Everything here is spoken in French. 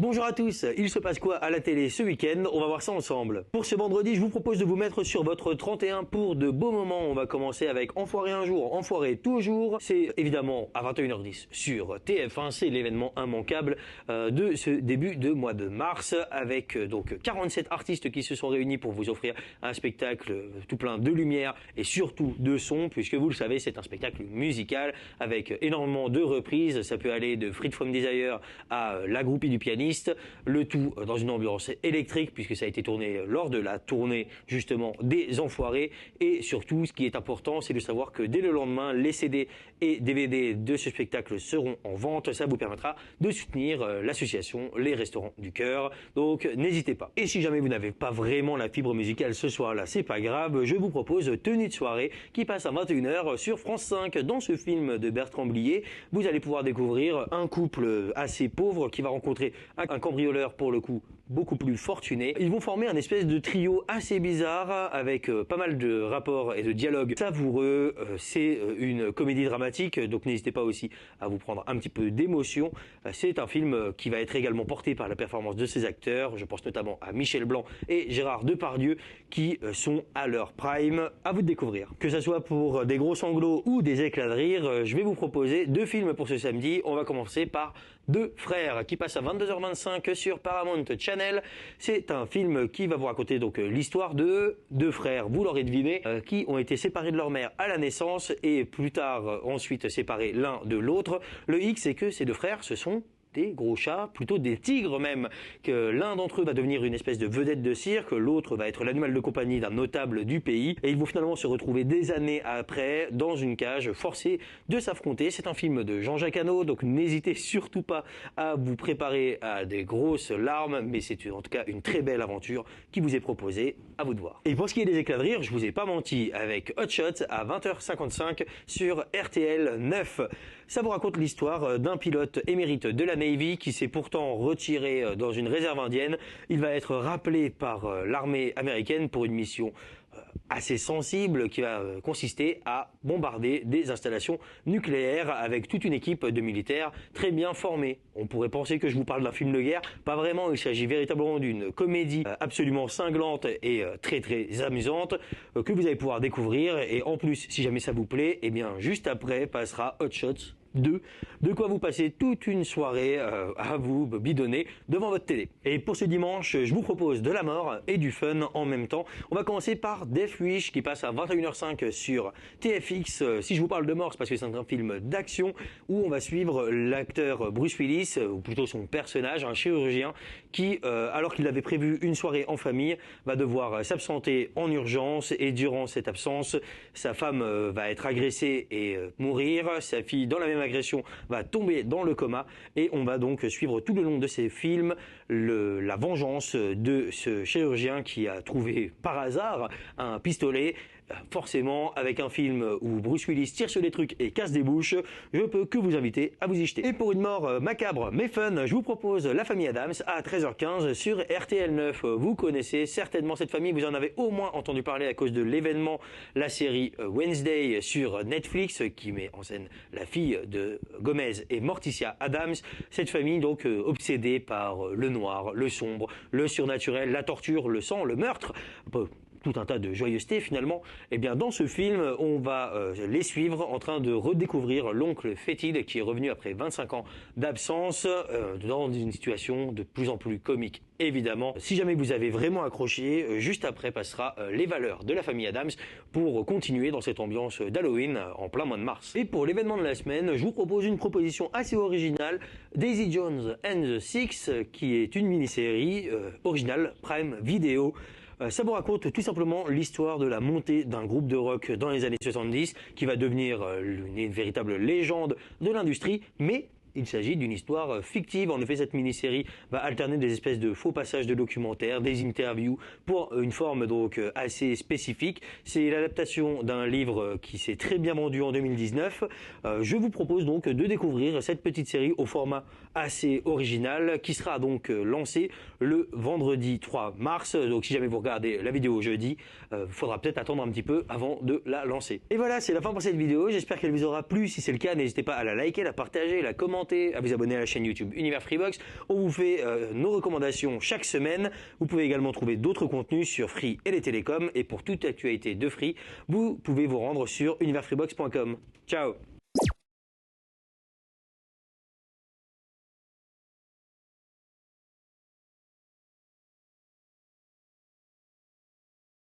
Bonjour à tous, il se passe quoi à la télé ce week-end? On va voir ça ensemble. Pour ce vendredi, je vous propose de vous mettre sur votre 31 pour de beaux moments. On va commencer avec Enfoiré un jour, Enfoiré toujours. C'est évidemment à 21h10 sur TF1, c'est l'événement immanquable de ce début de mois de mars avec donc 47 artistes qui se sont réunis pour vous offrir un spectacle tout plein de lumière et surtout de son, puisque vous le savez, c'est un spectacle musical avec énormément de reprises. Ça peut aller de Freed from Desire à La groupie du pianiste. Le tout dans une ambiance électrique puisque ça a été tourné lors de la tournée justement des Enfoirés. Et surtout, ce qui est important, c'est de savoir que dès le lendemain, les CD et DVD de ce spectacle seront en vente. Ça vous permettra de soutenir l'association Les Restaurants du Cœur. Donc n'hésitez pas. Et si jamais vous n'avez pas vraiment la fibre musicale ce soir-là, c'est pas grave. Je vous propose Tenue de soirée qui passe à 21h sur France 5. Dans ce film de Bertrand Blier, vous allez pouvoir découvrir un couple assez pauvre qui va rencontrer un cambrioleur pour le coup beaucoup plus fortuné. Ils vont former un espèce de trio assez bizarre avec pas mal de rapports et de dialogues savoureux. C'est une comédie dramatique, donc n'hésitez pas aussi à vous prendre un petit peu d'émotion. C'est un film qui va être également porté par la performance de ses acteurs. Je pense notamment à Michel Blanc et Gérard Depardieu qui sont à leur prime. À vous de découvrir. Que ce soit pour des gros sanglots ou des éclats de rire, je vais vous proposer deux films pour ce samedi. On va commencer par Deux frères qui passe à 22h25 sur Paramount Channel. C'est un film qui va vous raconter donc l'histoire de deux frères, vous l'aurez deviné, qui ont été séparés de leur mère à la naissance et plus tard ensuite séparés l'un de l'autre. Le hic, c'est que ces deux frères, ce sont des gros chats, plutôt des tigres même, que l'un d'entre eux va devenir une espèce de vedette de cirque, l'autre va être l'animal de compagnie d'un notable du pays, et ils vont finalement se retrouver des années après dans une cage, forcés de s'affronter. C'est un film de Jean-Jacques Hano, donc n'hésitez surtout pas à vous préparer à des grosses larmes, mais c'est en tout cas une très belle aventure qui vous est proposée, à vous de voir. Et pour ce qui est des éclats de rire, je vous ai pas menti, avec Hot Shots à 20h55 sur RTL 9. Ça vous raconte l'histoire d'un pilote émérite de la Navy qui s'est pourtant retiré dans une réserve indienne. Il va être rappelé par l'armée américaine pour une mission assez sensible qui va consister à bombarder des installations nucléaires avec toute une équipe de militaires très bien formés. On pourrait penser que je vous parle d'un film de guerre, pas vraiment, il s'agit véritablement d'une comédie absolument cinglante et très amusante que vous allez pouvoir découvrir. Et en plus, si jamais ça vous plaît, eh bien juste après passera Hot Shots 2, de quoi vous passez toute une soirée à vous bidonner devant votre télé. Et pour ce dimanche, je vous propose de la mort et du fun en même temps. On va commencer par Death Wish qui passe à 21h05 sur TFX. Si je vous parle de mort, c'est parce que c'est un film d'action où on va suivre l'acteur Bruce Willis, ou plutôt son personnage, un chirurgien qui, alors qu'il avait prévu une soirée en famille, va devoir s'absenter en urgence et durant cette absence, sa femme va être agressée et mourir, sa fille dans la même agression va tomber dans le coma et on va donc suivre tout le long de ces films la vengeance de ce chirurgien qui a trouvé par hasard un pistolet. Forcément, avec un film où Bruce Willis tire sur des trucs et casse des bouches, je peux que vous inviter à vous y jeter. Et pour une mort macabre mais fun, je vous propose La Famille Addams à 13h15 sur RTL 9. Vous connaissez certainement cette famille, vous en avez au moins entendu parler à cause de l'événement, la série Wednesday sur Netflix qui met en scène la fille de Gomez et Morticia Addams. Cette famille donc obsédée par le noir, le sombre, le surnaturel, la torture, le sang, le meurtre, tout un tas de joyeuseté finalement. Et bien dans ce film, on va les suivre en train de redécouvrir l'oncle fétide qui est revenu après 25 ans d'absence dans une situation de plus en plus comique. Évidemment, si jamais vous avez vraiment accroché, juste après passera Les Valeurs de la Famille Addams pour continuer dans cette ambiance d'Halloween en plein mois de mars. Et pour l'événement de la semaine, je vous propose une proposition assez originale, Daisy Jones and the Six, qui est une mini-série originale Prime Video. Ça vous raconte tout simplement l'histoire de la montée d'un groupe de rock dans les années 70 qui va devenir une véritable légende de l'industrie, mais il s'agit d'une histoire fictive. En effet, cette mini-série va alterner des espèces de faux passages de documentaires, des interviews pour une forme donc assez spécifique. C'est l'adaptation d'un livre qui s'est très bien vendu en 2019. Je vous propose donc de découvrir cette petite série au format assez original qui sera donc lancée le vendredi 3 mars. Donc si jamais vous regardez la vidéo jeudi, faudra peut-être attendre un petit peu avant de la lancer. Et voilà, c'est la fin pour cette vidéo. J'espère qu'elle vous aura plu. Si c'est le cas, n'hésitez pas à la liker, la partager, la commenter commenter, à vous abonner à la chaîne YouTube Univers Freebox. On vous fait nos recommandations chaque semaine. Vous pouvez également trouver d'autres contenus sur Free et les télécoms. Et pour toute actualité de Free, vous pouvez vous rendre sur universfreebox.com. Ciao!